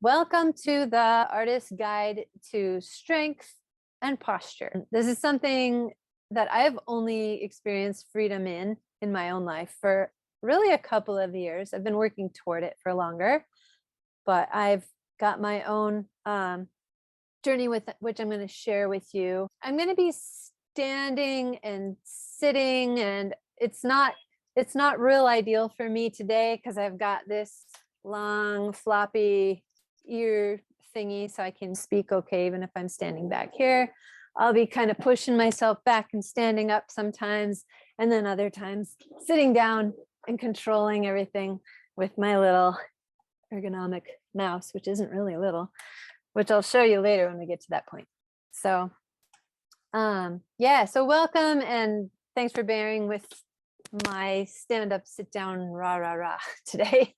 Welcome to the Artist's Guide to Strength and Posture. This is something that I've only experienced freedom in my own life for really a couple of years. I've been working toward it for longer, but I've got my own journey with it, which I'm going to share with you. I'm going to be standing and sitting, and it's not real ideal for me today because I've got this long floppy ear thingy so I can speak okay even if I'm standing back here. I'll be kind of pushing myself back and standing up sometimes, and then other times sitting down and controlling everything with my little ergonomic mouse, which isn't really little, which I'll show you later when we get to that point. So yeah, so welcome and thanks for bearing with my stand up, sit down, rah, rah, rah today.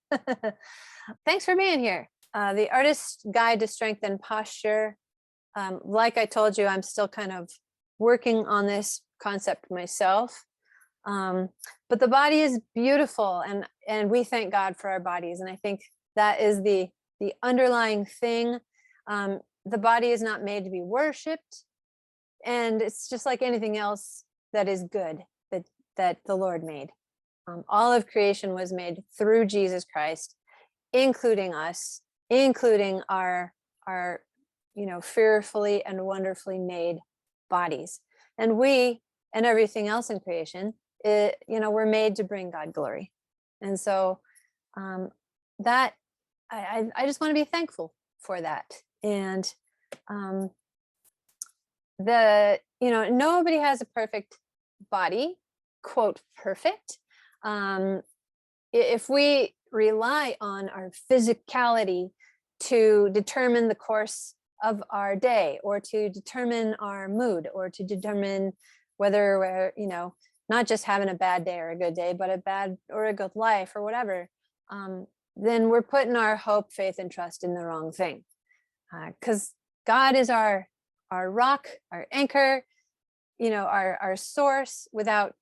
Thanks for being here. The Artist's Guide to Strength and Posture. Like I told you, I'm still kind of working on this concept myself. But the body is beautiful, and we thank God for our bodies. And I think that is the underlying thing. The body is not made to be worshipped. And it's just like anything else that is good that the Lord made. All of creation was made through Jesus Christ, including us, including our fearfully and wonderfully made bodies. And we and everything else in creation, we're made to bring God glory. And so that I just want to be thankful for that. And nobody has a perfect body, quote, perfect. If we rely on our physicality to determine the course of our day, or to determine our mood, or to determine whether we're, not just having a bad day or a good day, but a bad or a good life or whatever, then we're putting our hope, faith, and trust in the wrong thing. Because God is our rock, our anchor, our source. Without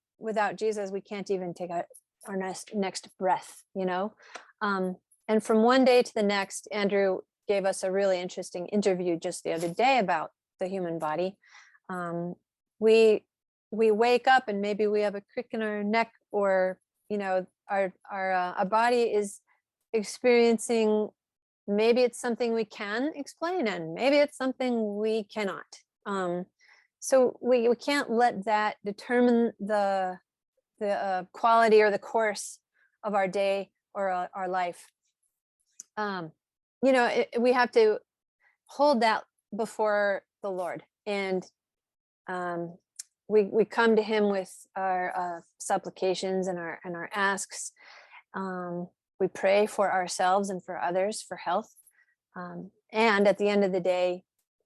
Jesus, we can't even take our next breath, and from one day to the next, Andrew gave us a really interesting interview just the other day about the human body. We wake up and maybe we have a crick in our neck, or our body is experiencing, maybe it's something we can explain, and maybe it's something we cannot. So we can't let that determine the quality or the course of our day or our life. We have to hold that before the Lord, and we come to Him with our supplications and our asks. We pray for ourselves and for others for health, and at the end of the day,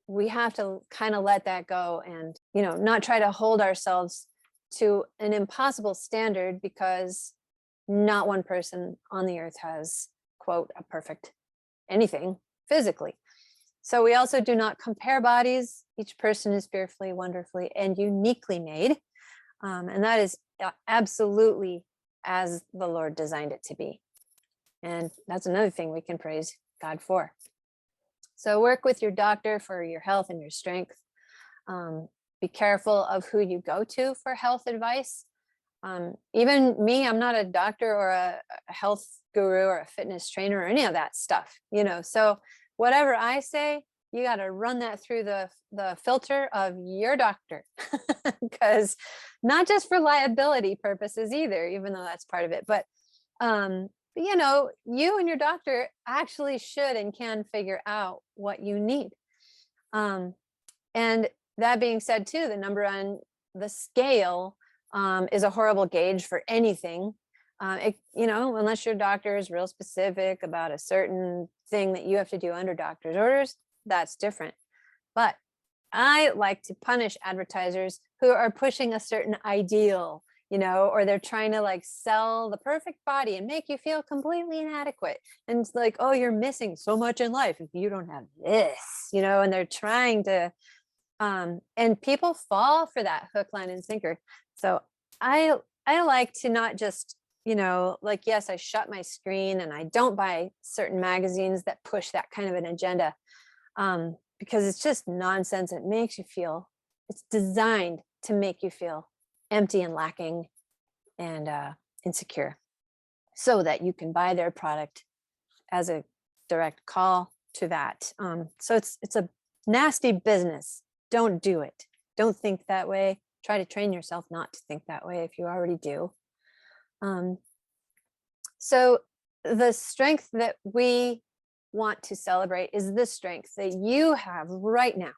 we have to kind of let that go, and not try to hold ourselves to an impossible standard, because not one person on the earth has, quote, a perfect anything physically. So we also do not compare bodies. Each person is fearfully, wonderfully, and uniquely made, and that is absolutely as the Lord designed it to be. And that's another thing we can praise God for. So work with your doctor for your health and your strength. Be careful of who you go to for health advice. Even me, I'm not a doctor or a health guru or a fitness trainer or any of that stuff, so whatever I say, you got to run that through the filter of your doctor, because not just for liability purposes either, even though that's part of it, but you and your doctor actually should and can figure out what you need. And that being said too, the number on the scale is a horrible gauge for anything. Unless your doctor is real specific about a certain thing that you have to do under doctor's orders, that's different. But I like to punish advertisers who are pushing a certain ideal, or they're trying to sell the perfect body and make you feel completely inadequate. And it's like, oh, you're missing so much in life if you don't have this, and they're trying to, and people fall for that hook, line, and sinker. So I like to not just like, yes, I shut my screen and I don't buy certain magazines that push that kind of an agenda, because it's just nonsense. It makes you feel, it's designed to make you feel empty and lacking and insecure, so that you can buy their product as a direct call to that. So it's a nasty business. Don't do it. Don't think that way. Try to train yourself not to think that way if you already do. So the strength that we want to celebrate is the strength that you have right now,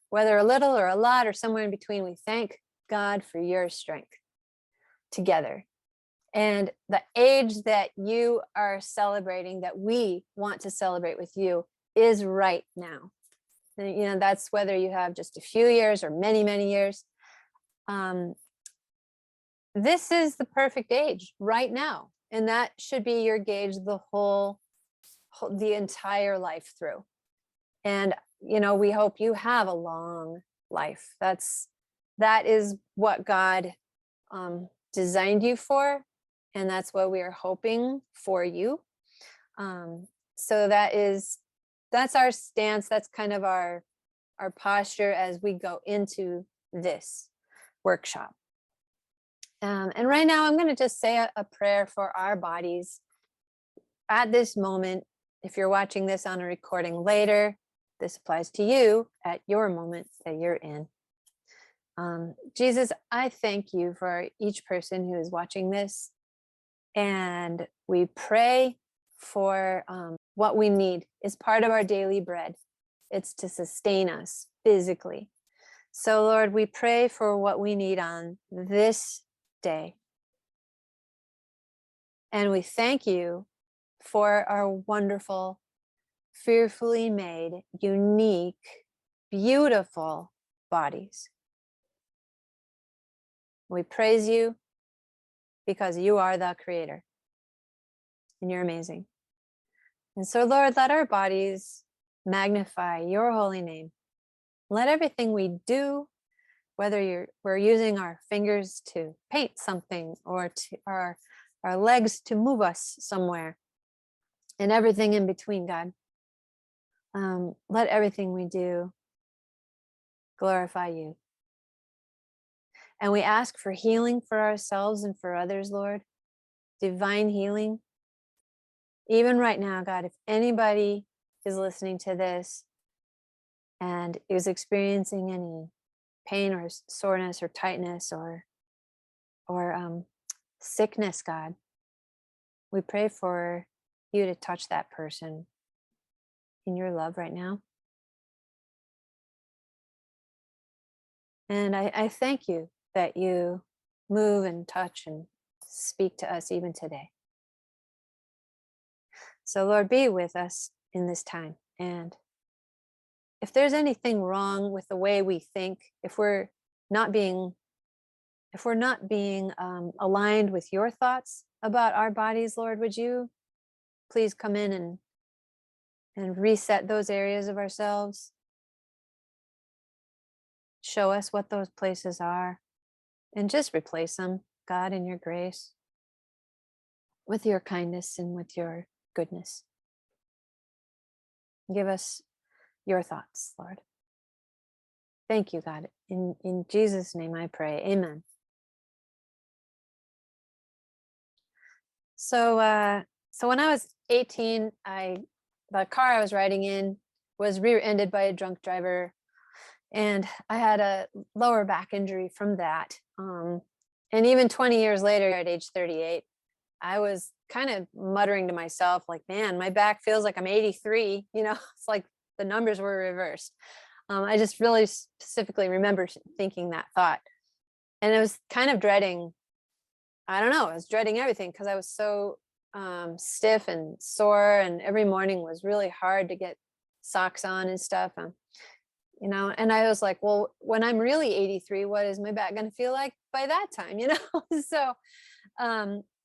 whether a little or a lot or somewhere in between. We thank God for your strength together. And the age that you are celebrating, that we want to celebrate with you, is right now. And, that's whether you have just a few years or many, many years. This is the perfect age right now. And that should be your gauge the entire life through. And, we hope you have a long life. That is what God designed you for. And that's what we are hoping for you. So that's our stance. That's kind of our posture as we go into this workshop. And right now I'm going to just say a prayer for our bodies at this moment. If you're watching this on a recording later, this applies to you at your moment that you're in. Jesus, I thank you for each person who is watching this. And we pray for what we need is part of our daily bread. It's to sustain us physically. So, Lord, we pray for what we need on this day. And we thank you for our wonderful, fearfully made, unique, beautiful bodies. We praise you because you are the creator and you're amazing. And so, Lord, let our bodies magnify your holy name. Let everything we do, whether we're using our fingers to paint something or to our legs to move us somewhere, and everything in between, God, let everything we do glorify you. And we ask for healing for ourselves and for others, Lord, divine healing. Even right now, God, if anybody is listening to this and is experiencing any pain or soreness or tightness or sickness, God, we pray for you to touch that person in your love right now. And I thank you that you move and touch and speak to us even today. So, Lord, be with us in this time. And if there's anything wrong with the way we think, if we're not being aligned with your thoughts about our bodies, Lord, would you please come in and reset those areas of ourselves? Show us what those places are and just replace them, God, in your grace, with your kindness and with your goodness. Give us your thoughts, Lord. Thank you, God. In Jesus' name I pray. Amen. So when I was 18, the car I was riding in was rear-ended by a drunk driver, and I had a lower back injury from that. And even 20 years later, at age 38, I was kind of muttering to myself, like, man, my back feels like I'm 83. It's like the numbers were reversed. I just really specifically remember thinking that thought. And I was kind of dreading, I was dreading everything because I was so stiff and sore, and every morning was really hard to get socks on and stuff. And I was like, well, when I'm really 83, what is my back going to feel like by that time?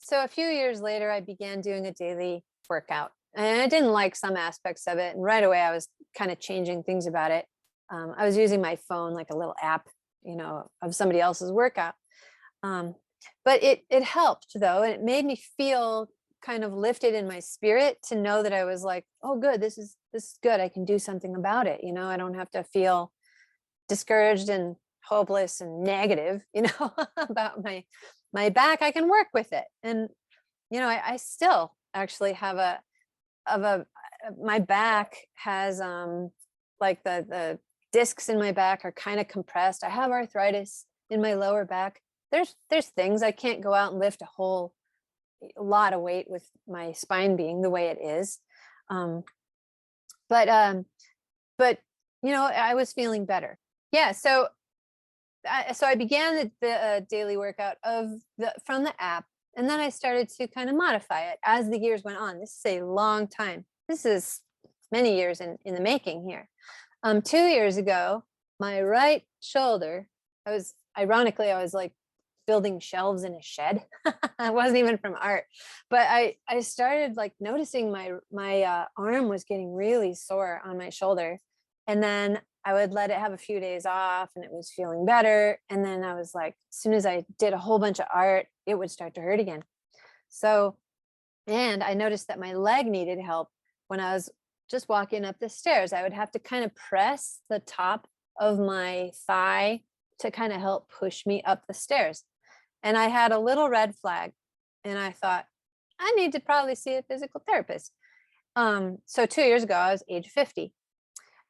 So a few years later, I began doing a daily workout, and I didn't like some aspects of it. And right away, I was kind of changing things about it. I was using my phone like a little app, of somebody else's workout. But it helped though, and it made me feel kind of lifted in my spirit to know that I was like, oh good, this is good. I can do something about it. I don't have to feel discouraged and hopeless and negative, about my back. I can work with it. And I still actually have my back has like the discs in my back are kind of compressed. I have arthritis in my lower back. There's things I can't go out and lift a lot of weight with my spine being the way it is. But I was feeling better. Yeah, so I began the daily workout from the app, and then I started to kind of modify it as the years went on. This is a long time. This is many years in the making here. 2 years ago, my right shoulder, I was like building shelves in a shed. It wasn't even from art, but I started like noticing my arm was getting really sore on my shoulder, and then I would let it have a few days off and it was feeling better. And then I was like, as soon as I did a whole bunch of art, it would start to hurt again. So, and I noticed that my leg needed help when I was just walking up the stairs. I would have to kind of press the top of my thigh to kind of help push me up the stairs. And I had a little red flag, and I thought, I need to probably see a physical therapist. So 2 years ago, I was age 50.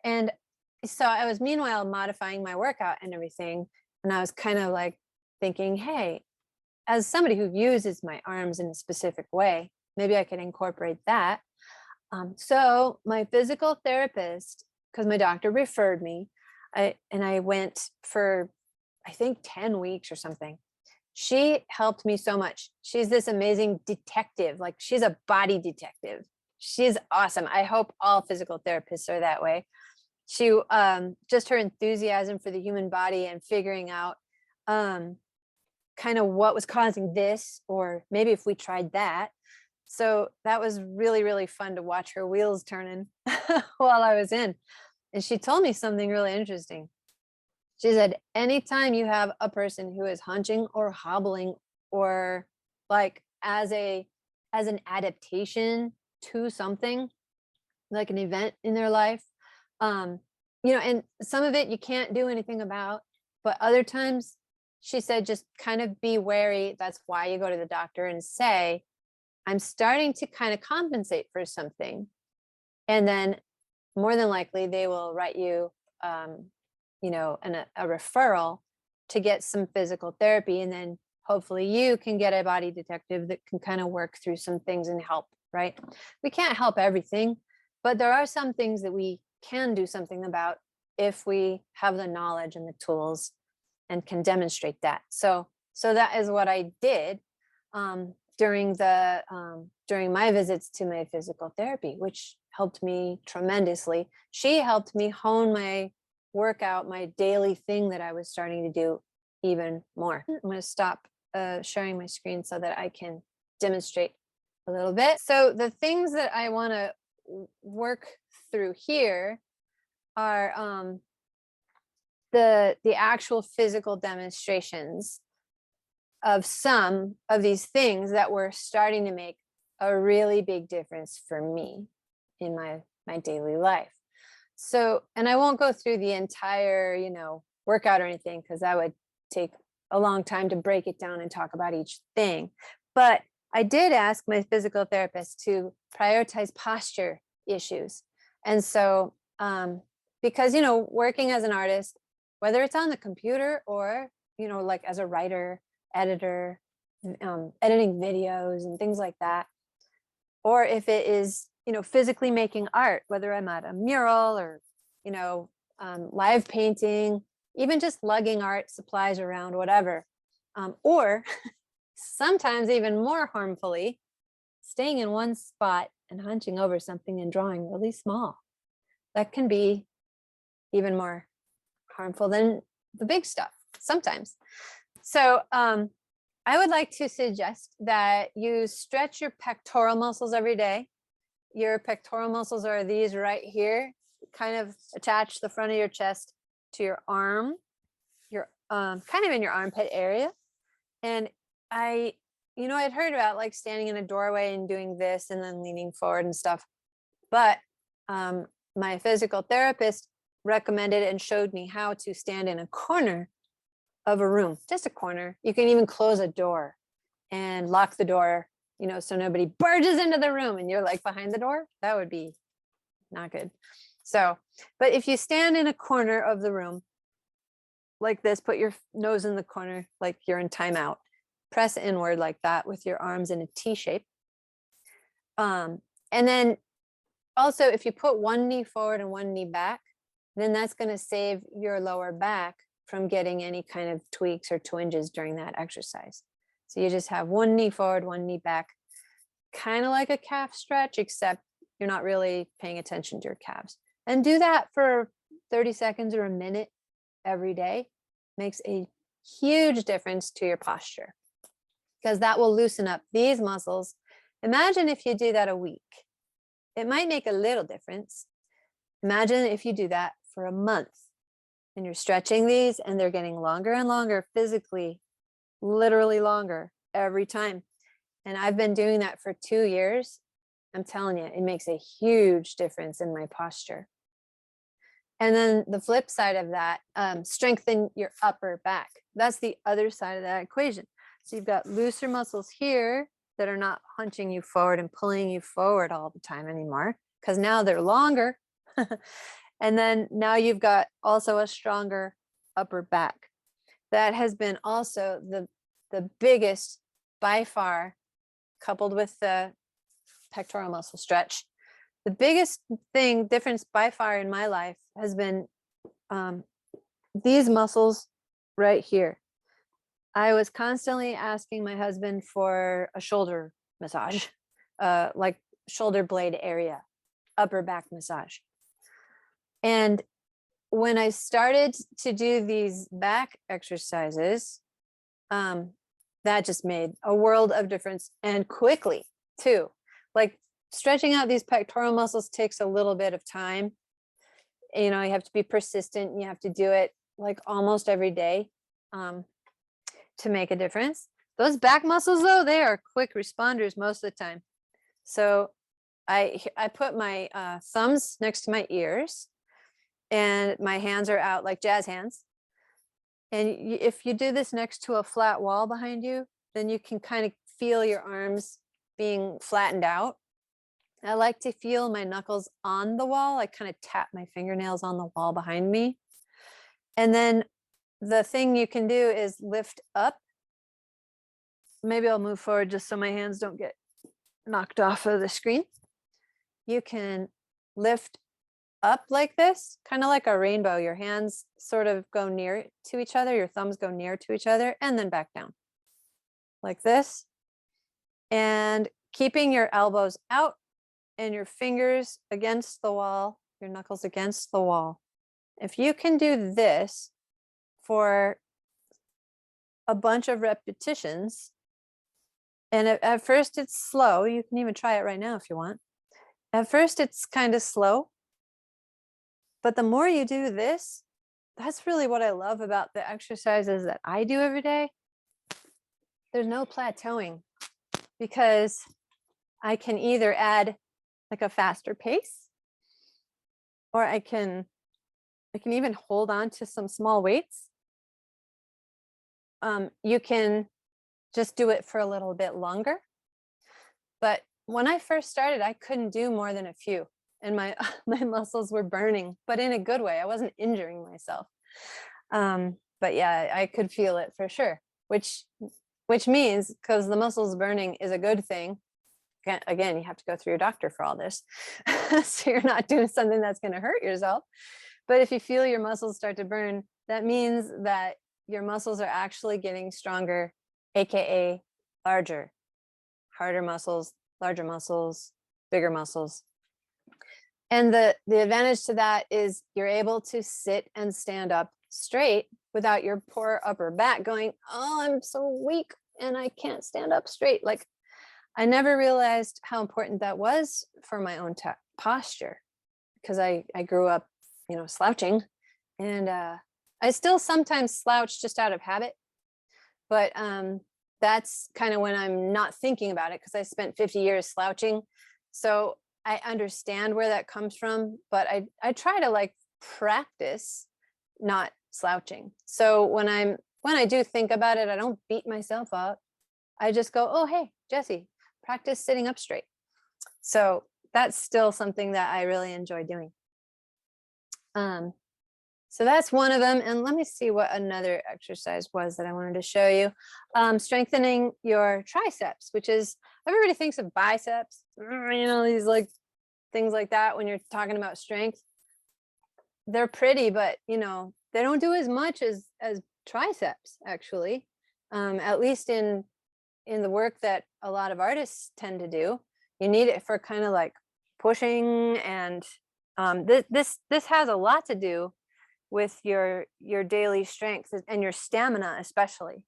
And so I was meanwhile modifying my workout and everything. And I was kind of like thinking, hey, as somebody who uses my arms in a specific way, maybe I could incorporate that. So my physical therapist, because my doctor referred me, I went for, I think, 10 weeks or something. She helped me so much. She's this amazing detective. Like, she's a body detective. She's awesome. I hope all physical therapists are that way. She just her enthusiasm for the human body and figuring out kind of what was causing this, or maybe if we tried that. So that was really, really fun to watch her wheels turning while I was in. And she told me something really interesting. She said, anytime you have a person who is hunching or hobbling, or like as an adaptation to something, like an event in their life, and some of it you can't do anything about, but other times, she said, just kind of be wary. That's why you go to the doctor and say, I'm starting to kind of compensate for something. And then more than likely they will write you, a referral to get some physical therapy. And then hopefully you can get a body detective that can kind of work through some things and help, right? We can't help everything, but there are some things that we can do something about if we have the knowledge and the tools and can demonstrate that. So that is what I did during my visits to my physical therapy, which helped me tremendously. She helped me hone my workout, my daily thing that I was starting to do even more. I'm going to stop sharing my screen so that I can demonstrate a little bit. So the things that I want to work through here are the actual physical demonstrations of some of these things that were starting to make a really big difference for me in my daily life. So, and I won't go through the entire, workout or anything, because that would take a long time to break it down and talk about each thing. But I did ask my physical therapist to prioritize posture issues. And so, because, working as an artist, whether it's on the computer or, like as a writer, editor, editing videos and things like that, or if it is, physically making art, whether I'm at a mural or, live painting, even just lugging art supplies around, whatever, or sometimes even more harmfully, staying in one spot and hunching over something and drawing really small. That can be even more harmful than the big stuff sometimes. So I would like to suggest that you stretch your pectoral muscles every day. Your pectoral muscles are these right here, kind of attach the front of your chest to your arm, your kind of in your armpit area. And I'd heard about like standing in a doorway and doing this and then leaning forward and stuff. But my physical therapist recommended and showed me how to stand in a corner of a room, just a corner. You can even close a door and lock the door, so nobody barges into the room and you're like behind the door. That would be not good. So, but if you stand in a corner of the room like this, put your nose in the corner like you're in timeout, press inward like that with your arms in a T shape. And then also, if you put one knee forward and one knee back, then that's going to save your lower back from getting any kind of tweaks or twinges during that exercise. So you just have one knee forward, one knee back, kind of like a calf stretch, except you're not really paying attention to your calves. And do that for 30 seconds or a minute every day. Makes a huge difference to your posture because that will loosen up these muscles. Imagine if you do that a week. It might make a little difference. Imagine if you do that for a month and you're stretching these and they're getting longer and longer physically, literally longer every time. And I've been doing that for 2 years. I'm telling you, it makes a huge difference in my posture. And then the flip side of that, strengthen your upper back. That's the other side of that equation. So you've got looser muscles here that are not hunching you forward and pulling you forward all the time anymore, because now they're longer. And then now you've got also a stronger upper back. That has been also the biggest by far, coupled with the pectoral muscle stretch. The biggest difference by far in my life has been these muscles right here. I was constantly asking my husband for a shoulder massage, like shoulder blade area, upper back massage. And when I started to do these back exercises, that just made a world of difference, and quickly too. Like stretching out these pectoral muscles takes a little bit of time. You have to be persistent. You have to do it like almost every day to make a difference. Those back muscles though, they are quick responders most of the time. So I put my thumbs next to my ears and my hands are out like jazz hands. And if you do this next to a flat wall behind you, then you can kind of feel your arms being flattened out. I like to feel my knuckles on the wall. I kind of tap my fingernails on the wall behind me. And then the thing you can do is lift up. Maybe I'll move forward just so my hands don't get knocked off of the screen. You can lift up like this, kind of like a rainbow. Your hands sort of go near to each other. Your thumbs go near to each other and then back down like this. And keeping your elbows out and your fingers against the wall, your knuckles against the wall. If you can do this for a bunch of repetitions, and at first it's slow, you can even try it right now if you want. At first it's kind of slow, but the more you do this, that's really what I love about the exercises that I do every day. There's no plateauing because I can either add like a faster pace, or I can even hold on to some small weights. You can just do it for a little bit longer. But when I first started, I couldn't do more than a few, and my muscles were burning, but in a good way. I wasn't injuring myself. But yeah, I could feel it for sure, which means, because the muscles burning is a good thing. Again, you have to go through your doctor for all this. So you're not doing something that's going to hurt yourself. But if you feel your muscles start to burn, that means that your muscles are actually getting stronger, AKA larger, harder muscles, larger muscles, bigger muscles. And the advantage to that is you're able to sit and stand up straight without your poor upper back going, oh, I'm so weak and I can't stand up straight. Like, I never realized how important that was for my own posture, because I grew up, slouching, and I still sometimes slouch just out of habit. But that's kind of when I'm not thinking about it, because I spent 50 years slouching. So I understand where that comes from, but I try to like practice not slouching. So when I do think about it, I don't beat myself up. I just go, oh, hey, Jesse, practice sitting up straight. So that's still something that I really enjoy doing. So that's one of them. And let me see what another exercise was that I wanted to show you. Strengthening your triceps, which is, everybody thinks of biceps, you know, these like things like that when you're talking about strength. They're pretty, but you know, they don't do as much as triceps actually, at least in the work that a lot of artists tend to do. You need it for kind of like pushing, and this has a lot to do with your daily strength and your stamina, especially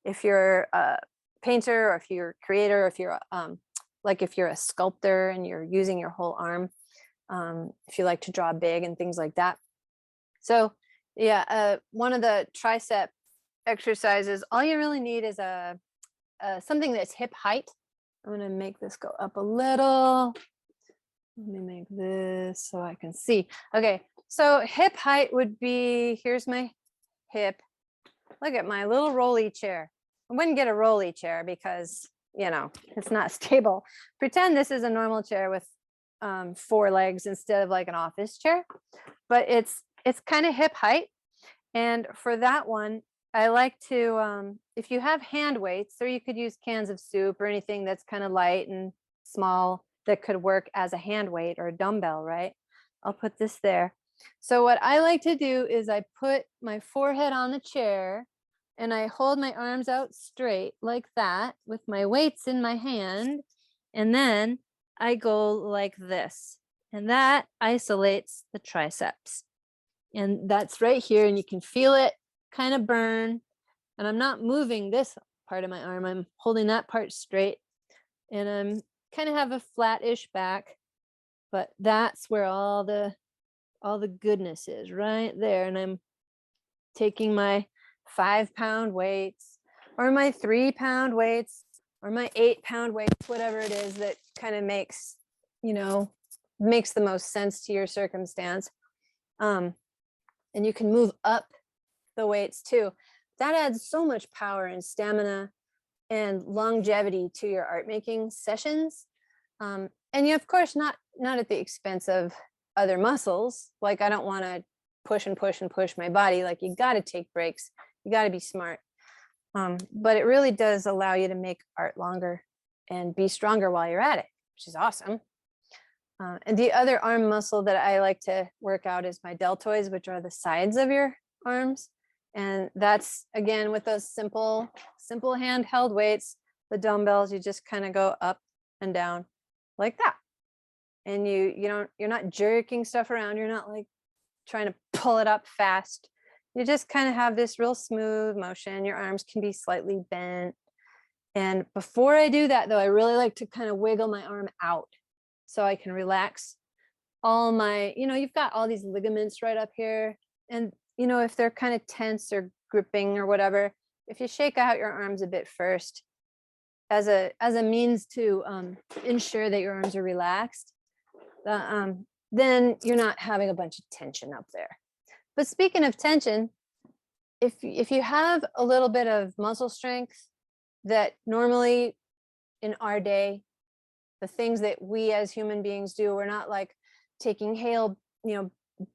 if you're a painter, or if you're a creator, or if you're like if you're a sculptor and you're using your whole arm, if you like to draw big and things like that. So yeah, one of the tricep exercises, all you really need is a something that's hip height. I'm gonna make this go up a little. Let me make this so I can see. Okay, so hip height would be, here's my hip. Look at my little rolly chair. I wouldn't get a rolly chair because, you know, it's not stable. Pretend this is a normal chair with 4 legs instead of like an office chair, but it's kind of hip height. And for that one, I like to, if you have hand weights, or you could use cans of soup or anything that's kind of light and small that could work as a hand weight or a dumbbell, right? I'll put this there. So what I like to do is I put my forehead on the chair and I hold my arms out straight like that with my weights in my hand. And then I go like this, and that isolates the triceps. And that's right here, and you can feel it kind of burn. And I'm not moving this part of my arm, I'm holding that part straight, and I'm kind of have a flat-ish back, but that's where all the goodness is, right there. And I'm taking my 5-pound weights, or my 3-pound weights, or my 8-pound weights, whatever it is that kind of makes, you know, makes the most sense to your circumstance. And you can move up the weights too. That adds so much power and stamina and longevity to your art making sessions. And you, of course, not at the expense of other muscles. Like, I don't want to push and push and push my body. Like, you got to take breaks. You got to be smart. But it really does allow you to make art longer and be stronger while you're at it, which is awesome. And the other arm muscle that I like to work out is my deltoids, which are the sides of your arms. And that's, again, with those simple handheld weights, the dumbbells, you just kind of go up and down like that. And you're not jerking stuff around. You're not like trying to pull it up fast. You just kind of have this real smooth motion. Your arms can be slightly bent. And before I do that, though, I really like to kind of wiggle my arm out so I can relax all my, you've got all these ligaments right up here. And, if they're kind of tense or gripping or whatever, if you shake out your arms a bit first as a means to ensure that your arms are relaxed, then you're not having a bunch of tension up there. But speaking of tension, if you have a little bit of muscle strength that normally in our day, the things that we as human beings do, we're not like taking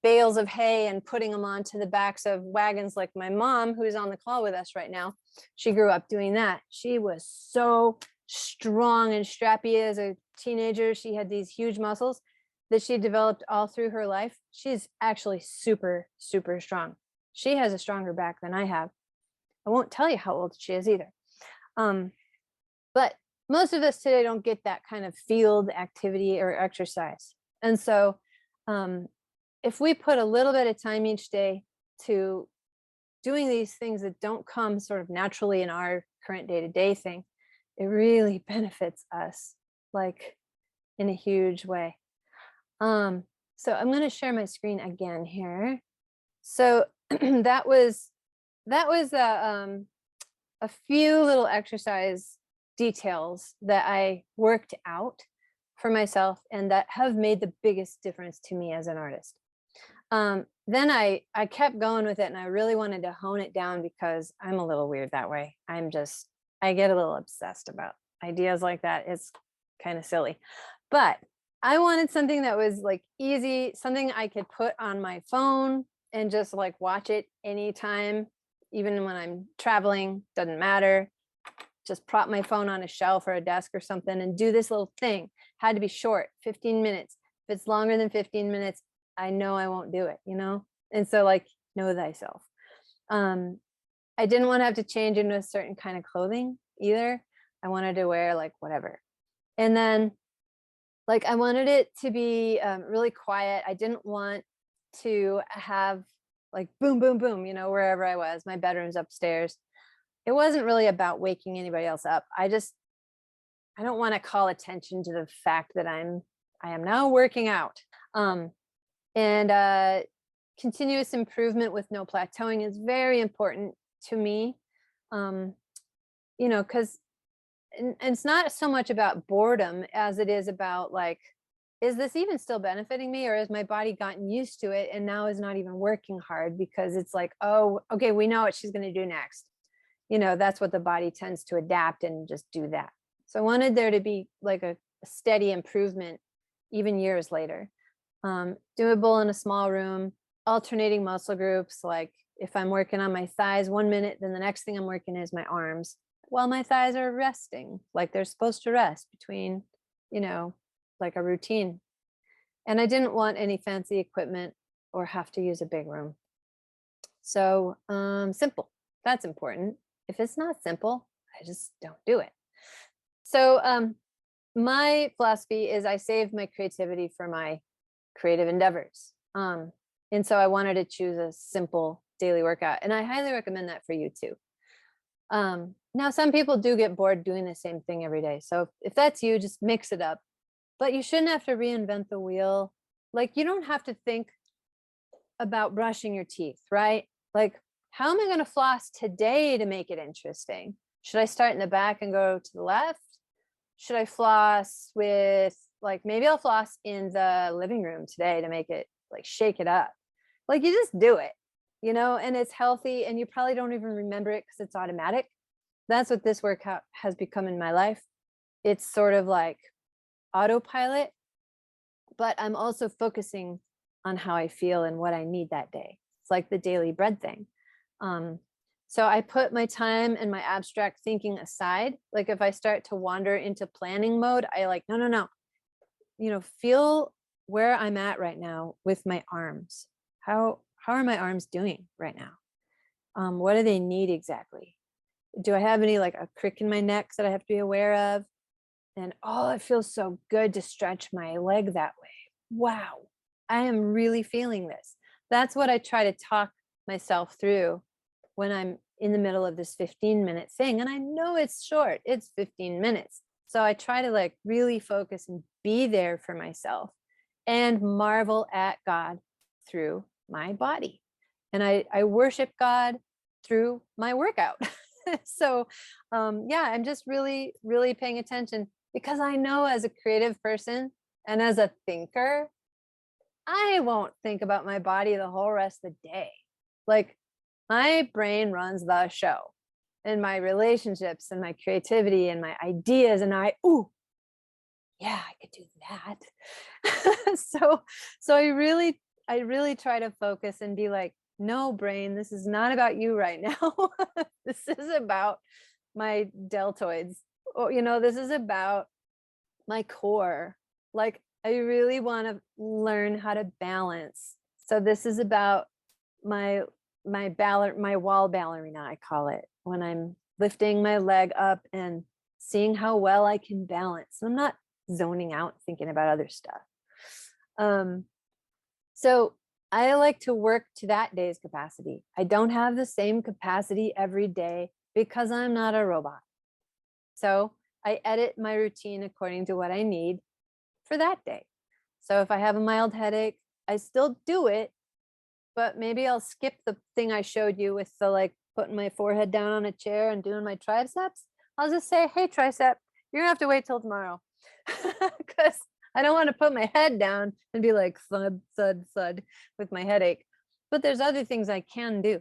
bales of hay and putting them onto the backs of wagons like my mom, who's on the call with us right now. She grew up doing that. She was so strong and strappy as a teenager. She had these huge muscles that she developed all through her life. She's actually super, super strong. She has a stronger back than I have. I won't tell you how old she is either. But most of us today don't get that kind of field activity or exercise. And so if we put a little bit of time each day to doing these things that don't come sort of naturally in our current day-to-day thing, it really benefits us, like, in a huge way. So I'm going to share my screen again here. So that was a few little exercise details that I worked out for myself and that have made the biggest difference to me as an artist. Then I kept going with it, and I really wanted to hone it down because I'm a little weird that way. I get a little obsessed about ideas like that. It's kind of silly. But I wanted something that was like easy, something I could put on my phone and just like watch it anytime, even when I'm traveling, doesn't matter. Just prop my phone on a shelf or a desk or something and do this little thing. Had to be short, 15 minutes. If it's longer than 15 minutes, I know I won't do it, you know? And so like, know thyself. I didn't want to have to change into a certain kind of clothing either. I wanted to wear like whatever. And then like, I wanted it to be really quiet. I didn't want to have like boom, boom, boom, you know, wherever I was. My bedroom's upstairs. It wasn't really about waking anybody else up. I don't want to call attention to the fact that I am now working out. And continuous improvement with no plateauing is very important to me. You know, because and it's not so much about boredom as it is about like, is this even still benefiting me, or has my body gotten used to it and now is not even working hard because it's like, oh, okay, we know what she's going to do next. You know, that's what the body tends to adapt and just do that. So I wanted there to be like a steady improvement even years later. Doable in a small room, alternating muscle groups. Like if I'm working on my thighs 1 minute, then the next thing I'm working is my arms while my thighs are resting, like they're supposed to rest between, you know, like a routine. And I didn't want any fancy equipment or have to use a big room. So simple, that's important. If it's not simple, I just don't do it. So my philosophy is I save my creativity for my creative endeavors. And so I wanted to choose a simple daily workout, and I highly recommend that for you too. Now, some people do get bored doing the same thing every day. So if that's you, just mix it up. But you shouldn't have to reinvent the wheel. Like, you don't have to think about brushing your teeth, right? Like, how am I going to floss today to make it interesting? Should I start in the back and go to the left? Should I floss with, like, maybe I'll floss in the living room today to make it, like, shake it up. Like, you just do it, you know, and it's healthy, and you probably don't even remember it because it's automatic. That's what this workout has become in my life. It's sort of like autopilot, but I'm also focusing on how I feel and what I need that day. It's like the daily bread thing. So I put my time and my abstract thinking aside. Like if I start to wander into planning mode, I like, no, you know, feel where I'm at right now with my arms. How are my arms doing right now? What do they need exactly? Do I have any like a crick in my neck that I have to be aware of? And oh, it feels so good to stretch my leg that way. Wow, I am really feeling this. That's what I try to talk myself through when I'm in the middle of this 15-minute thing. And I know it's short, it's 15 minutes. So I try to like really focus and be there for myself and marvel at God through my body. And I worship God through my workout. So yeah, I'm just really, really paying attention because I know as a creative person and as a thinker, I won't think about my body the whole rest of the day. Like my brain runs the show, and my relationships and my creativity and my ideas. And yeah, I could do that. So I really try to focus and be like, no, brain, this is not about you right now. This is about my deltoids. Or, you know, this is about my core. Like, I really want to learn how to balance. So this is about my wall ballerina, I call it, when I'm lifting my leg up and seeing how well I can balance. I'm not zoning out thinking about other stuff. So I like to work to that day's capacity. I don't have the same capacity every day because I'm not a robot. So I edit my routine according to what I need for that day. So if I have a mild headache, I still do it, but maybe I'll skip the thing I showed you with the like putting my forehead down on a chair and doing my triceps, I'll just say, hey, tricep, you're gonna have to wait till tomorrow. Because I don't want to put my head down and be like thud, thud, thud with my headache. But there's other things I can do.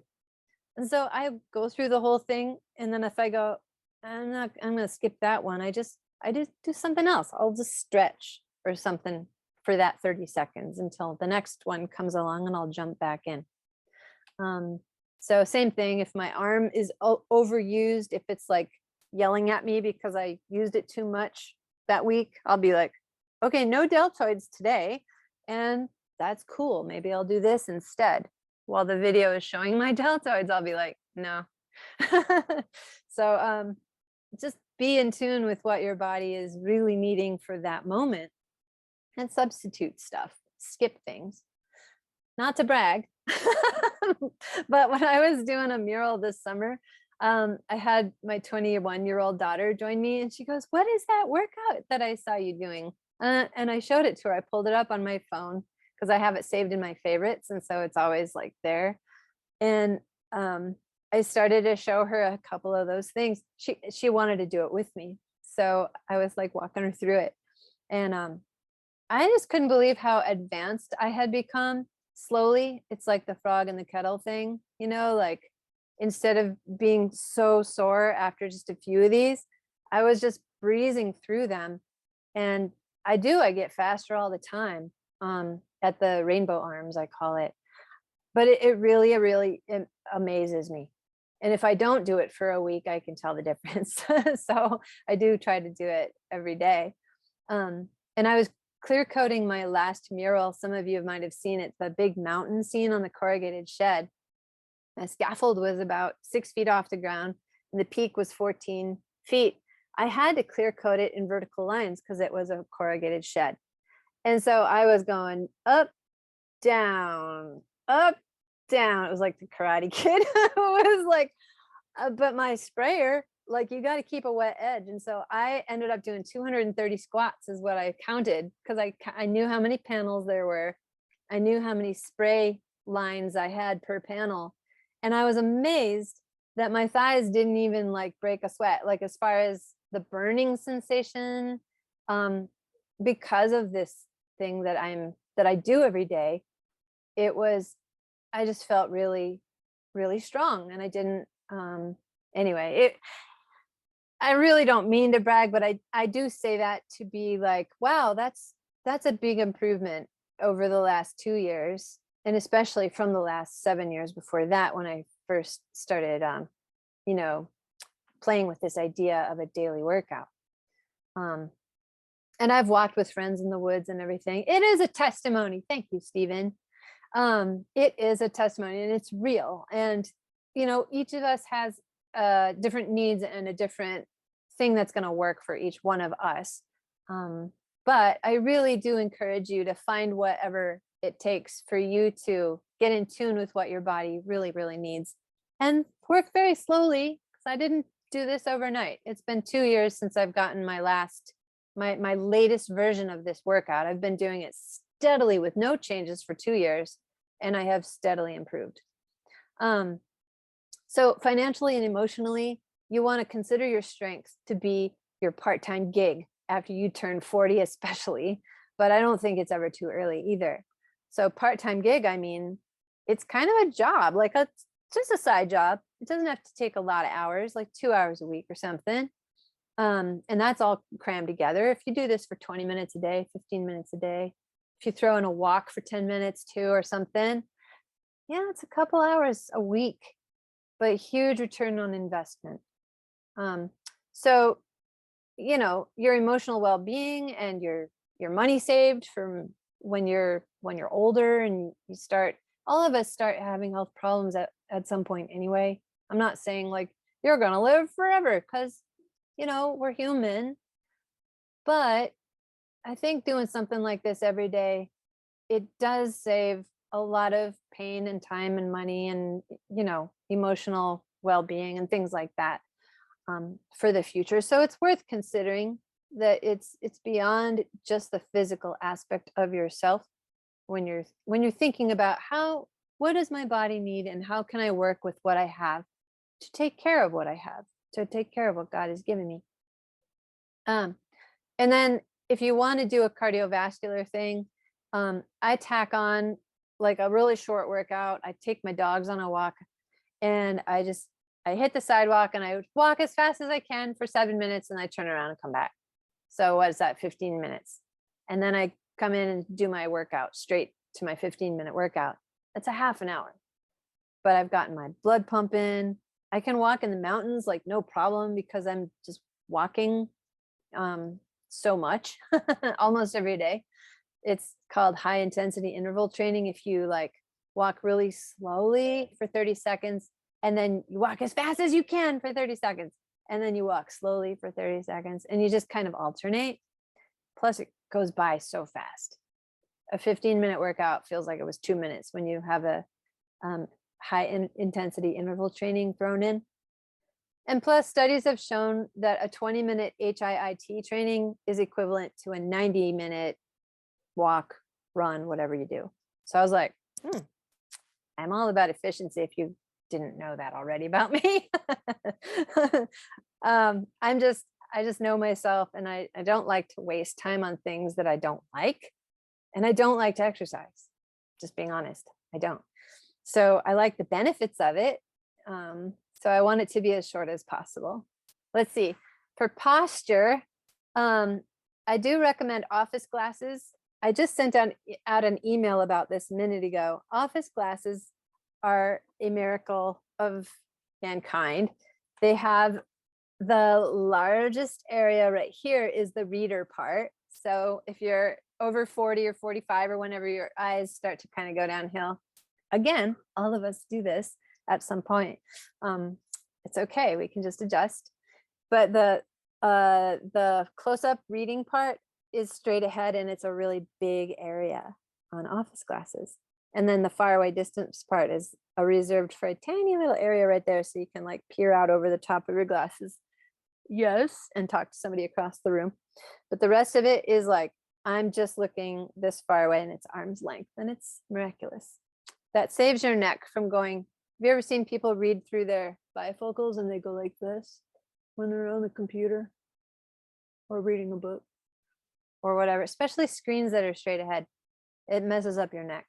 And so I go through the whole thing. And then if I go, I'm gonna skip that one. I just do something else. I'll just stretch or something for that 30 seconds until the next one comes along and I'll jump back in. So same thing, if my arm is overused, if it's like yelling at me because I used it too much that week, I'll be like, okay, no deltoids today. And that's cool. Maybe I'll do this instead. While the video is showing my deltoids, I'll be like, no. So just be in tune with what your body is really needing for that moment and substitute stuff, skip things. Not to brag, but when I was doing a mural this summer, I had my 21-year-old daughter join me and she goes, what is that workout that I saw you doing? And I showed it to her. I pulled it up on my phone because I have it saved in my favorites. And so it's always like there. And I started to show her a couple of those things. She wanted to do it with me. So I was like walking her through it. And I just couldn't believe how advanced I had become slowly. It's like the frog in the kettle thing, like instead of being so sore after just a few of these, I was just breezing through them. And I get faster all the time at the rainbow arms, I call it. But it really it amazes me. And if I don't do it for a week, I can tell the difference. So I do try to do it every day. And I was clear coating my last mural. Some of you might have seen it, the big mountain scene on the corrugated shed. The scaffold was about 6 feet off the ground and the peak was 14 feet. I had to clear coat it in vertical lines because it was a corrugated shed. And so I was going up, down, up, down. It was like the Karate Kid. It was like, but my sprayer, like you got to keep a wet edge. And so I ended up doing 230 squats is what I counted because I knew how many panels there were. I knew how many spray lines I had per panel. And I was amazed that my thighs didn't even like break a sweat, like as far as the burning sensation, because of this thing that I do every day. I just felt really, really strong. And I didn't, anyway, I really don't mean to brag, but I do say that to be like, wow, that's a big improvement over the last 2 years. And especially from the last 7 years before that, when I first started, playing with this idea of a daily workout. And I've walked with friends in the woods and everything. It is a testimony. Thank you, Stephen. It is a testimony and it's real. And, each of us has different needs and a different thing that's going to work for each one of us. But I really do encourage you to find whatever it takes for you to get in tune with what your body really, really needs and work very slowly because I didn't do this overnight. It's been 2 years since I've gotten my latest version of this workout. I've been doing it steadily with no changes for 2 years and I have steadily improved. So financially and emotionally, you want to consider your strengths to be your part-time gig after you turn 40, especially, but I don't think it's ever too early either. So part-time gig, I mean, it's kind of a job, like it's just a side job. It doesn't have to take a lot of hours, like 2 hours a week or something. And that's all crammed together. If you do this for 20 minutes a day, 15 minutes a day, if you throw in a walk for 10 minutes too or something, yeah, it's a couple hours a week, but huge return on investment. So, your emotional well-being and your money saved from when you're older and all of us start having health problems at some point anyway. I'm not saying like you're going to live forever because, we're human, but I think doing something like this every day, it does save a lot of pain and time and money and, emotional well-being and things like that for the future. So it's worth considering that it's beyond just the physical aspect of yourself when you're thinking about what does my body need and how can I work with what I have to take care of what I have, to take care of what God has given me. And then if you want to do a cardiovascular thing, I tack on like a really short workout. I take my dogs on a walk, and I hit the sidewalk and I walk as fast as I can for 7 minutes, and I turn around and come back. So what is that, 15 minutes? And then I come in and do my workout straight to my 15-minute workout. That's a half an hour. But I've gotten my blood pumping. I can walk in the mountains like no problem because I'm just walking so much almost every day. It's called high intensity interval training. If you like walk really slowly for 30 seconds, and then you walk as fast as you can for 30 seconds, and then you walk slowly for 30 seconds, and you just kind of alternate. Plus it goes by so fast. A 15-minute workout feels like it was 2 minutes when you have a high intensity interval training thrown in. And plus, studies have shown that a 20-minute HIIT training is equivalent to a 90-minute walk, run, whatever you do. So I was like, I'm all about efficiency if you didn't know that already about me. I just know myself, and I don't like to waste time on things that I don't like. And I don't like to exercise, just being honest, I don't. So I like the benefits of it. So I want it to be as short as possible. Let's see, for posture, I do recommend office glasses. I just sent out an email about this a minute ago. Office glasses are a miracle of mankind. They have the largest area right here is the reader part. So if you're over 40 or 45 or whenever your eyes start to kind of go downhill, again, all of us do this at some point. It's okay, we can just adjust. But the close-up reading part is straight ahead, and it's a really big area on office glasses. And then the far away distance part is reserved for a tiny little area right there, so you can like peer out over the top of your glasses. Yes, and talk to somebody across the room. But the rest of it is like, I'm just looking this far away, and it's arm's length, and it's miraculous. That saves your neck from going. Have you ever seen people read through their bifocals and they go like this when they're on the computer or reading a book or whatever, especially screens that are straight ahead? It messes up your neck.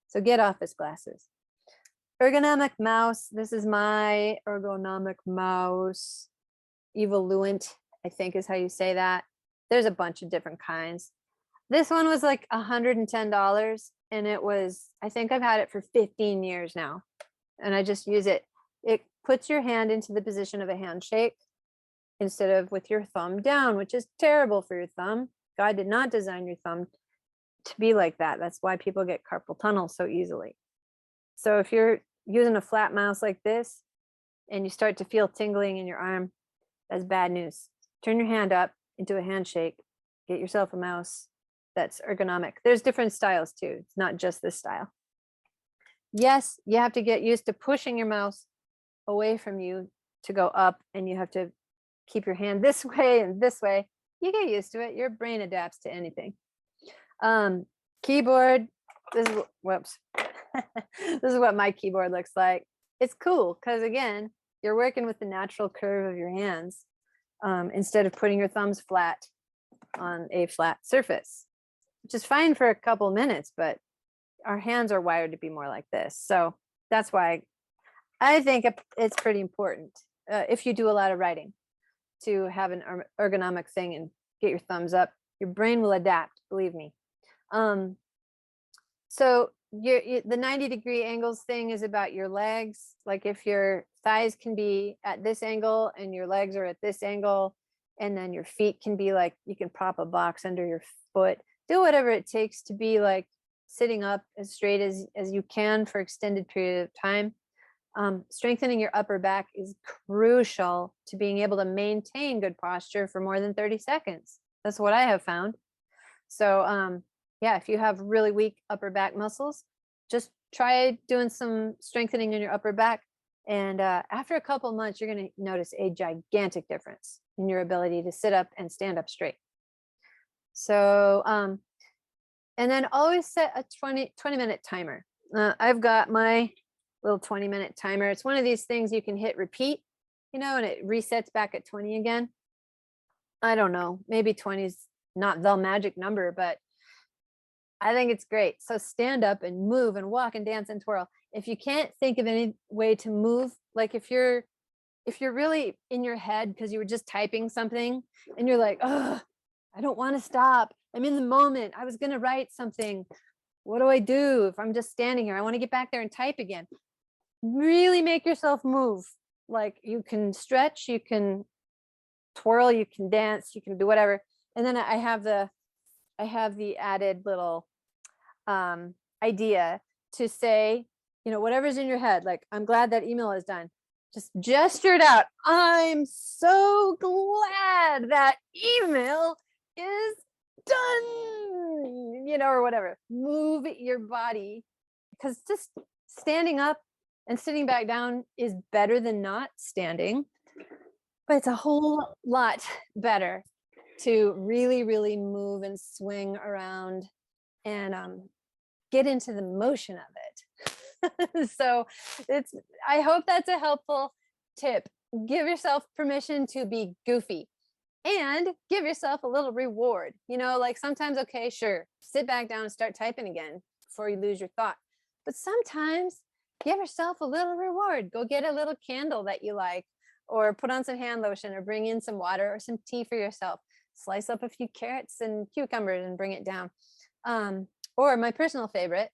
So get office glasses. Ergonomic mouse. This is my ergonomic mouse. Evoluent, I think is how you say that. There's a bunch of different kinds. This one was like $110, and it was, I think I've had it for 15 years now, and I just use it. It puts your hand into the position of a handshake instead of with your thumb down, which is terrible for your thumb. God did not design your thumb to be like that. That's why people get carpal tunnel so easily. So if you're using a flat mouse like this and you start to feel tingling in your arm, that's bad news. Turn your hand up into a handshake. Get yourself a mouse that's ergonomic. There's different styles too. It's not just this style. Yes, you have to get used to pushing your mouse away from you to go up, and you have to keep your hand this way and this way. You get used to it. Your brain adapts to anything. Keyboard. This is whoops. This is what my keyboard looks like. It's cool because again, you're working with the natural curve of your hands instead of putting your thumbs flat on a flat surface, which is fine for a couple minutes, but our hands are wired to be more like this. So that's why I think it's pretty important if you do a lot of writing to have an ergonomic thing and get your thumbs up. Your brain will adapt, believe me. So the 90-degree angles thing is about your legs. Like if your thighs can be at this angle and your legs are at this angle, and then your feet can be like, you can prop a box under your foot. Do whatever it takes to be like sitting up as straight as you can for extended period of time. Strengthening your upper back is crucial to being able to maintain good posture for more than 30 seconds. That's what I have found. So yeah, if you have really weak upper back muscles, just try doing some strengthening in your upper back. And after a couple months, you're going to notice a gigantic difference in your ability to sit up and stand up straight. So, and then always set a 20-minute timer. I've got my little 20-minute timer. It's one of these things you can hit repeat, you know, and it resets back at 20 again. I don't know, maybe 20 is not the magic number, but I think it's great. So stand up and move and walk and dance and twirl. If you can't think of any way to move, like if you're really in your head because you were just typing something and you're like, oh, I don't want to stop. I'm in the moment. I was going to write something. What do I do if I'm just standing here? I want to get back there and type again. Really make yourself move. Like you can stretch, you can twirl, you can dance, you can do whatever. And then I have the added little idea to say, you know, whatever's in your head, like, I'm glad that email is done. Just gesture it out. I'm so glad that email is done, you know, or whatever. Move your body, because just standing up and sitting back down is better than not standing, but it's a whole lot better to really, really move and swing around and get into the motion of it. So I hope that's a helpful tip. Give yourself permission to be goofy and give yourself a little reward. You know, like sometimes, okay, sure, sit back down and start typing again before you lose your thought. But sometimes give yourself a little reward. Go get a little candle that you like, or put on some hand lotion, or bring in some water or some tea for yourself. Slice up a few carrots and cucumbers and bring it down. Or my personal favorite,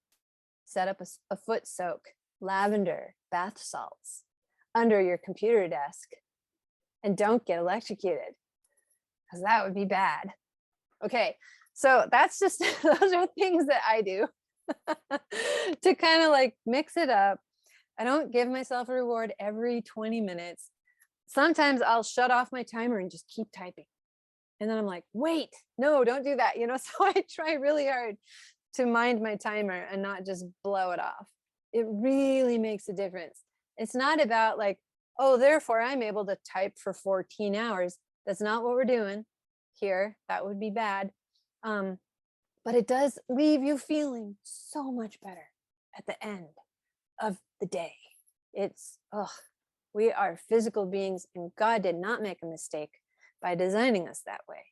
set up a foot soak, lavender, bath salts under your computer desk, and don't get electrocuted, because that would be bad. Okay, so that's just, those are things that I do to kind of like mix it up. I don't give myself a reward every 20 minutes. Sometimes I'll shut off my timer and just keep typing. And then I'm like, wait, no, don't do that. You know, so I try really hard to mind my timer and not just blow it off. It really makes a difference. It's not about like, oh, therefore I'm able to type for 14 hours. That's not what we're doing here. That would be bad. But it does leave you feeling so much better at the end of the day. It's, we are physical beings, and God did not make a mistake by designing us that way.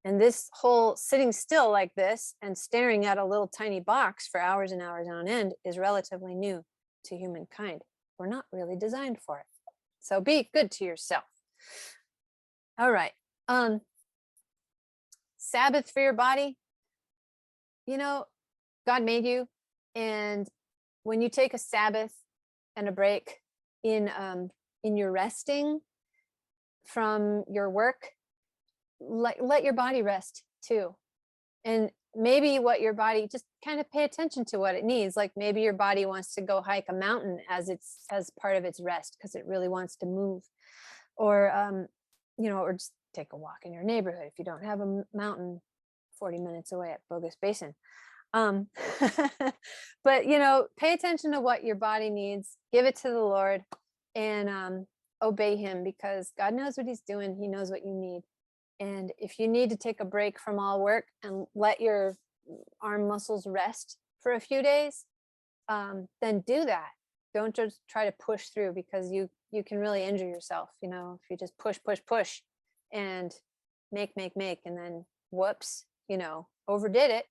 And this whole sitting still like this and staring at a little tiny box for hours and hours on end is relatively new to humankind. We're not really designed for it. So be good to yourself. All right. Sabbath for your body. You know, God made you, and when you take a Sabbath and a break in your resting from your work, let your body rest too. And maybe what your body, just kind of pay attention to what it needs. Like maybe your body wants to go hike a mountain as part of its rest, because it really wants to move, or you know, or just take a walk in your neighborhood if you don't have a mountain 40 minutes away at Bogus Basin. But you know, pay attention to what your body needs, give it to the Lord, and obey him, because God knows what he's doing. He knows what you need. And if you need to take a break from all work and let your arm muscles rest for a few days, then do that. Don't just try to push through, because you can really injure yourself, you know, if you just push and make, and then whoops, you know, overdid it.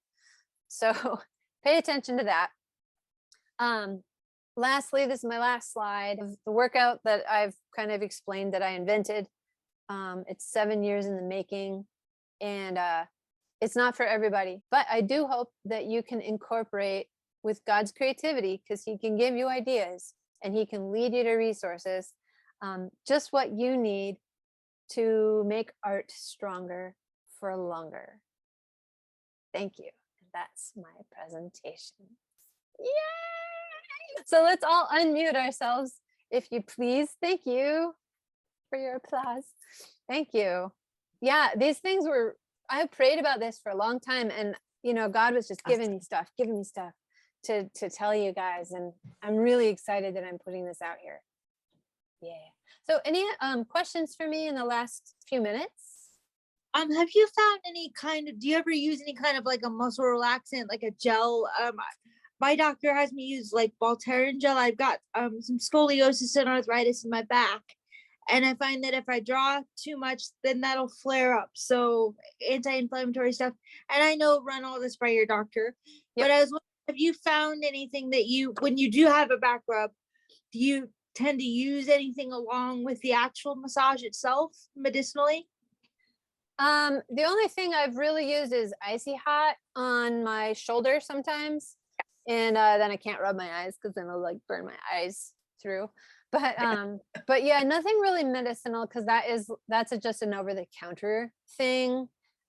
So pay attention to that. Lastly, this is my last slide of the workout that I've kind of explained that I invented. It's 7 years in the making, and it's not for everybody, but I do hope that you can incorporate with God's creativity, because he can give you ideas and he can lead you to resources, just what you need to make art stronger for longer. Thank you. That's my presentation. Yay! So let's all unmute ourselves, if you please. Thank you for your applause. Thank you. Yeah, these things I prayed about this for a long time, and you know, God was just giving me stuff to tell you guys, and I'm really excited that I'm putting this out here. Yeah. So any questions for me in the last few minutes? Have you found any kind of, do you ever use any kind of like a muscle relaxant, like a gel? my doctor has me use like Voltaren gel. I've got some scoliosis and arthritis in my back. And I find that if I draw too much, then that'll flare up. So anti-inflammatory stuff. And I know run all this by your doctor. Yep. But I was wondering, have you found anything that when you do have a back rub, do you tend to use anything along with the actual massage itself medicinally? The only thing I've really used is icy hot on my shoulder sometimes. And then I can't rub my eyes because then it'll like burn my eyes through. But yeah, nothing really medicinal because that's just an over-the-counter thing.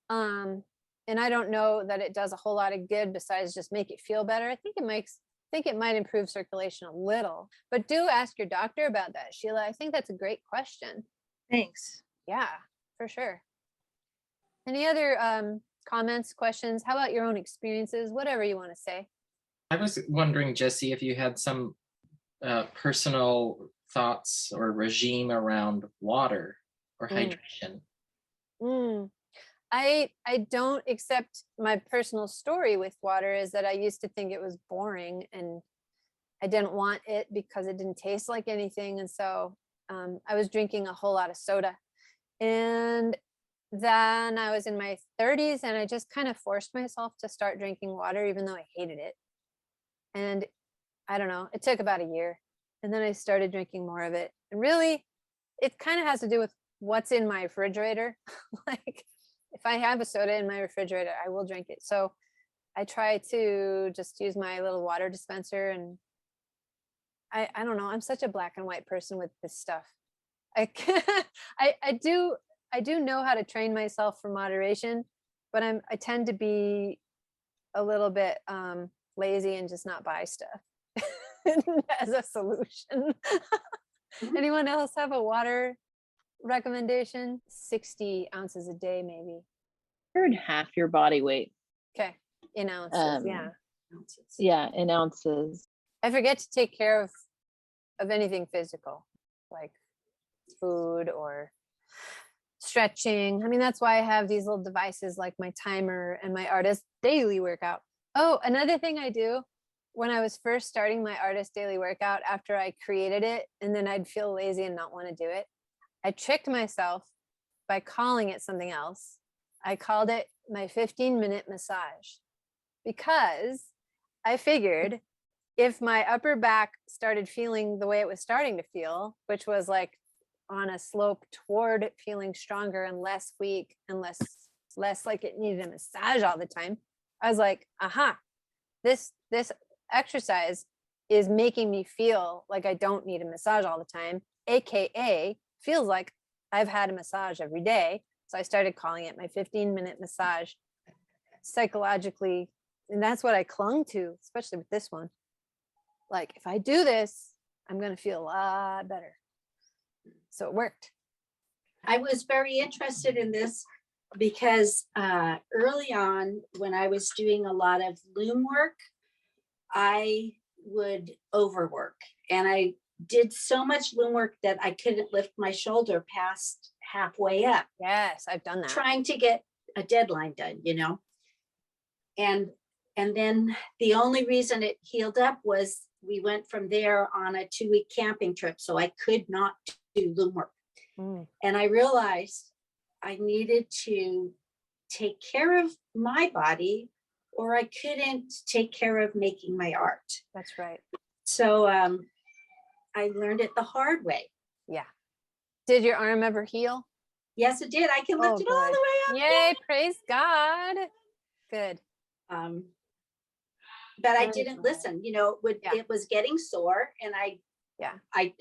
And I don't know that it does a whole lot of good besides just make it feel better. I think it might improve circulation a little, but do ask your doctor about that, Sheila. I think that's a great question. Thanks. Yeah, for sure. Any other comments, questions? How about your own experiences? Whatever you want to say. I was wondering, Jesse, if you had some personal thoughts or regime around water or hydration. I don't accept my personal story with water is that I used to think it was boring and I didn't want it because it didn't taste like anything. And so I was drinking a whole lot of soda. And then I was in my 30s and I just kind of forced myself to start drinking water, even though I hated it. And I don't know, it took about a year. And then I started drinking more of it. And really, it kind of has to do with what's in my refrigerator. Like, if I have a soda in my refrigerator, I will drink it. So I try to just use my little water dispenser. And I don't know, I'm such a black and white person with this stuff. I do know how to train myself for moderation, but I tend to be a little bit lazy and just not buy stuff as a solution. Anyone else have a water recommendation? 60 ounces a day, maybe. I heard half your body weight. Okay, in ounces. Yeah, in ounces. I forget to take care of anything physical, like food or stretching. I mean, that's why I have these little devices like my timer and my artist daily workout. Oh, another thing I do when I was first starting my artist daily workout, after I created it and then I'd feel lazy and not want to do it, I tricked myself by calling it something else. I called it my 15-minute massage because I figured if my upper back started feeling the way it was starting to feel, which was like on a slope toward feeling stronger and less weak and less like it needed a massage all the time, I was like, aha, this exercise is making me feel like I don't need a massage all the time, aka feels like I've had a massage every day. So I started calling it my 15-minute massage psychologically. And that's what I clung to, especially with this one. Like, if I do this, I'm going to feel a lot better. So it worked. I was very interested in this because early on, when I was doing a lot of loom work, I would overwork. And I did so much loom work that I couldn't lift my shoulder past halfway up. Yes, I've done that. Trying to get a deadline done, And then the only reason it healed up was we went from there on a 2-week camping trip. So I could not do loom work. And I realized I needed to take care of my body or I couldn't take care of making my art. That's right. So I learned it the hard way. Yeah. Did your arm ever heal? Yes, it did. I can lift it all the way up. Yay, praise God. Good. But I didn't listen, it was getting sore and I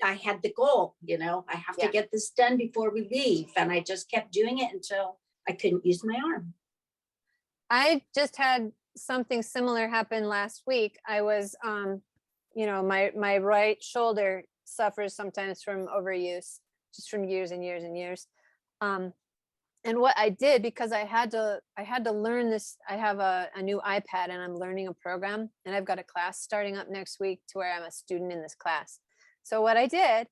had the goal, I have to get this done before we leave. And I just kept doing it until I couldn't use my arm. I just had something similar happen last week. I was, my right shoulder suffers sometimes from overuse, just from years and years and years. And what I did, because I had to learn this, I have a new iPad and I'm learning a program and I've got a class starting up next week to where I'm a student in this class. So what I did,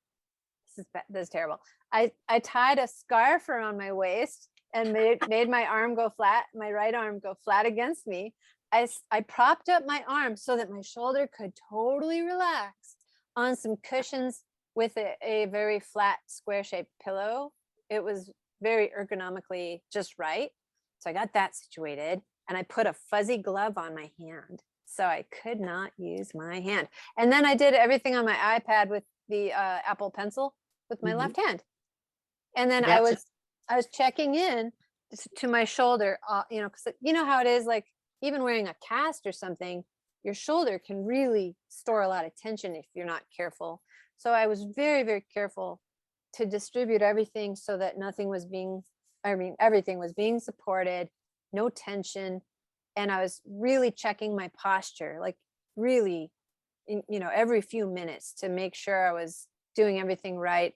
this is terrible. I tied a scarf around my waist and made my arm go flat, my right arm go flat against me. I propped up my arm so that my shoulder could totally relax on some cushions with a very flat square shaped pillow. It was very ergonomically just right. So I got that situated, and I put a fuzzy glove on my hand so I could not use my hand. And then I did everything on my iPad with the Apple Pencil with my left hand. And then I That's- was checking in to my shoulder, because you know how it is, like even wearing a cast or something, your shoulder can really store a lot of tension if you're not careful. So I was very, very careful to distribute everything so that everything was being supported, no tension. And I was really checking my posture, like really, every few minutes to make sure I was doing everything right,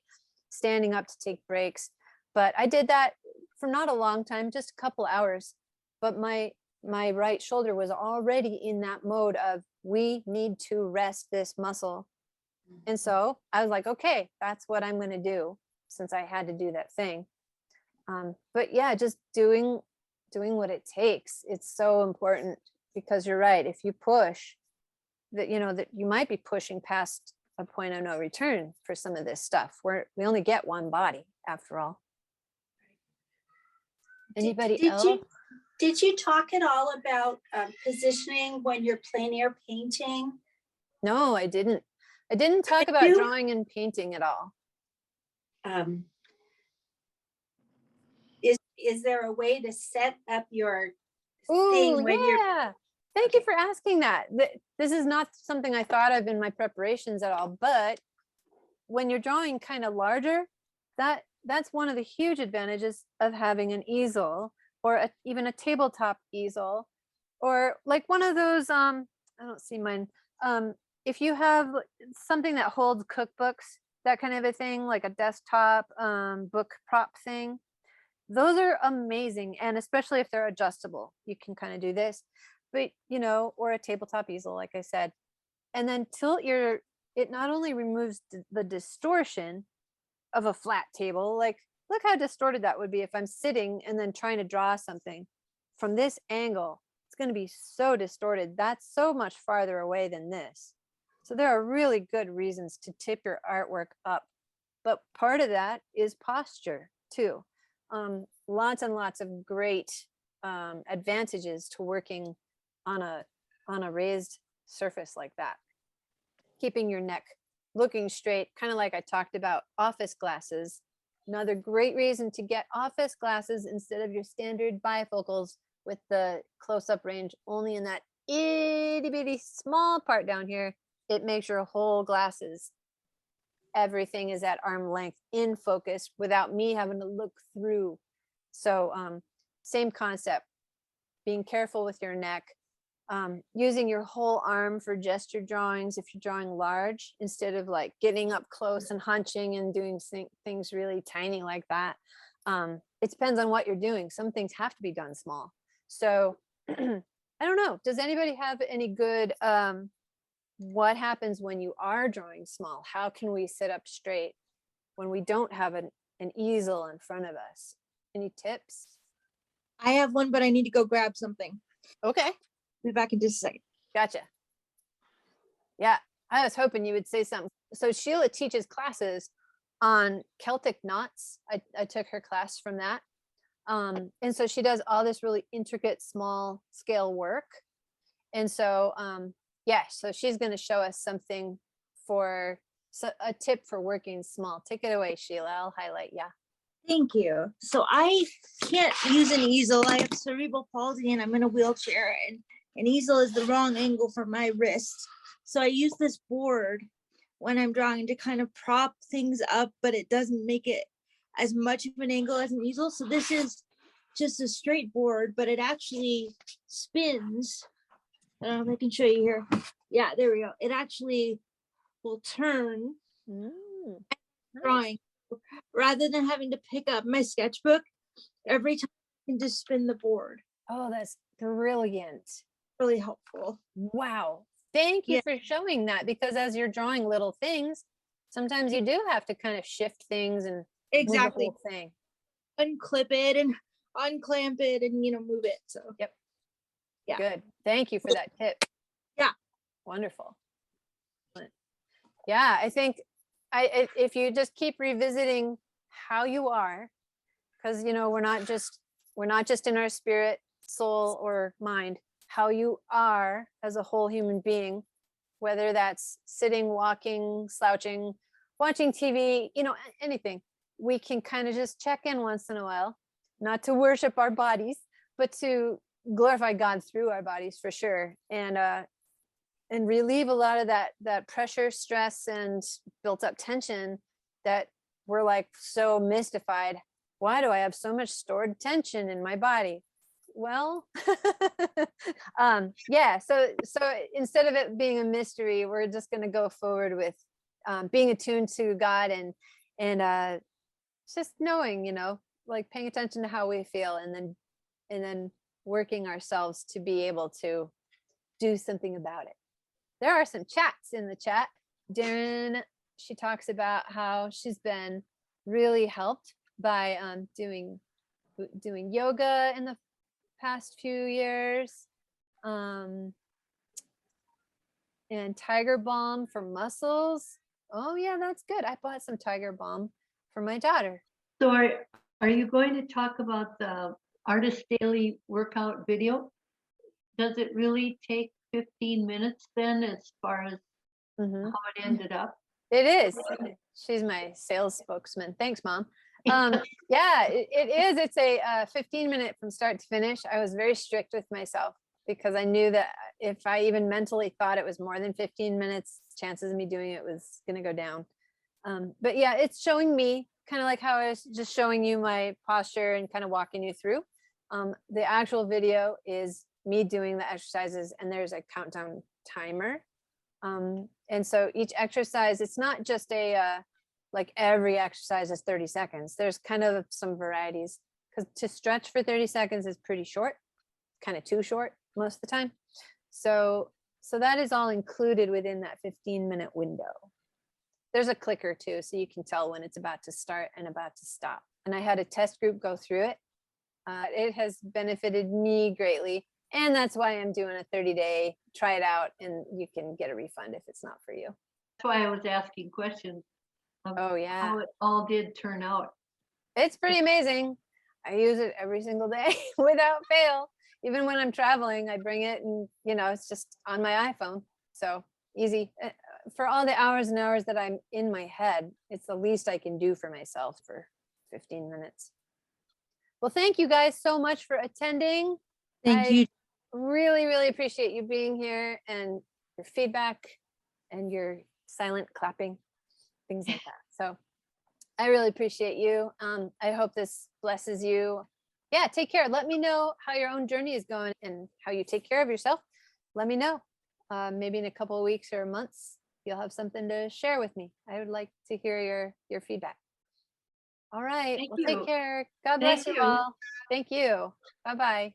standing up to take breaks. But I did that for not a long time, just a couple hours. But my right shoulder was already in that mode of, we need to rest this muscle. And so I was like, okay, that's what I'm going to do, since I had to do that thing. But yeah, just doing what it takes. It's so important, because you're right. If you push, that you might be pushing past a point of no return for some of this stuff, where we only get one body after all. Anybody else? Did you talk at all about positioning when you're plein air painting? No, I didn't. I didn't talk about drawing and painting at all. Is there a way to set up your Oh, thing when you're? yeah. Thank you for asking that. This is not something I thought of in my preparations at all, but when you're drawing kind of larger, that's one of the huge advantages of having an easel, or even a tabletop easel, or like one of those, I don't see mine. If you have something that holds cookbooks, that kind of a thing, like a desktop book prop thing, those are amazing. And especially if they're adjustable, you can kind of do this, but or a tabletop easel, like I said, and then it not only removes the distortion of a flat table, like look how distorted that would be if I'm sitting and then trying to draw something from this angle. It's going to be so distorted. That's so much farther away than this. So there are really good reasons to tip your artwork up, but part of that is posture too. Lots and lots of great advantages to working on a raised surface like that. Keeping your neck looking straight, kind of like I talked about office glasses. Another great reason to get office glasses instead of your standard bifocals with the close-up range only in that itty bitty small part down here. It makes your whole glasses, everything is at arm length in focus without me having to look through. So same concept, being careful with your neck, using your whole arm for gesture drawings if you're drawing large, instead of like getting up close and hunching and doing things really tiny like that. It depends on what you're doing. Some things have to be done small. So I don't know, does anybody have any good what happens when you are drawing small? How can we sit up straight when we don't have an easel in front of us? Any tips? I have one, but I need to go grab something. Okay. Be back in just a second. Gotcha. Yeah, I was hoping you would say something. So Sheila teaches classes on Celtic knots. I took her class from that. And so she does all this really intricate small scale work. And so, yeah, so she's going to show us something for a tip for working small. Take it away, Sheila. I'll highlight. Yeah. Thank you. So I can't use an easel. I have cerebral palsy and I'm in a wheelchair, and an easel is the wrong angle for my wrist. So I use this board when I'm drawing to kind of prop things up, but it doesn't make it as much of an angle as an easel. So this is just a straight board, but it actually spins. I don't know if I can show you here. Yeah, there we go. It actually will turn drawing. Rather than having to pick up my sketchbook every time, I can just spin the board. Oh, that's brilliant. Really helpful. Wow. Thank you for showing that, because as you're drawing little things, sometimes you do have to kind of shift things and exactly move the whole thing. Unclip it and unclamp it and move it. So yep. Yeah. Good. Thank you for that tip. Yeah. Wonderful. Yeah, I think if you just keep revisiting how you are, because we're not just in our spirit, soul, or mind, how you are as a whole human being, whether that's sitting, walking, slouching, watching TV, anything. We can kind of just check in once in a while, not to worship our bodies, but to glorify God through our bodies for sure. And relieve a lot of that pressure, stress, and built up tension that we're like so mystified. Why do I have so much stored tension in my body? Well, yeah. So instead of it being a mystery, we're just going to go forward with being attuned to God and just knowing, like paying attention to how we feel, and then working ourselves to be able to do something about it. There are some chats in the chat. Darren, she talks about how she's been really helped by doing yoga in the past few years, and tiger balm for muscles. Oh yeah, that's good. I bought some tiger balm for my daughter. So are you going to talk about the Artist Daily workout video? Does it really take 15 minutes then, as far as how it ended up? It is. She's my sales spokesman. Thanks, Mom. Yeah, it is. It's a 15-minute from start to finish. I was very strict with myself because I knew that if I even mentally thought it was more than 15 minutes, chances of me doing it was going to go down. But yeah, it's showing me kind of like how I was just showing you my posture and kind of walking you through. The actual video is me doing the exercises, and there's a countdown timer. And so each exercise, it's not just like every exercise is 30 seconds. There's kind of some varieties, because to stretch for 30 seconds is pretty short, kind of too short most of the time. So that is all included within that 15-minute window. There's a clicker too, so you can tell when it's about to start and about to stop. And I had a test group go through it. It has benefited me greatly. And that's why I'm doing a 30-day, try it out, and you can get a refund if it's not for you. That's why I was asking questions of Oh yeah, how it all did turn out. it's pretty amazing. I use it every single day without fail. Even when I'm traveling, I bring it, and it's just on my iPhone. So easy. For all the hours and hours that I'm in my head, it's the least I can do for myself for 15 minutes. Well, thank you guys so much for attending. Thank you. Really, really appreciate you being here, and your feedback and your silent clapping, things like that. So I really appreciate you. I hope this blesses you. Yeah, take care. Let me know how your own journey is going and how you take care of yourself. Let me know. Maybe in a couple of weeks or months, you'll have something to share with me. I would like to hear your feedback. All right. Thank Well, you. take care. God bless Thank you you. all. Thank you. Bye-bye.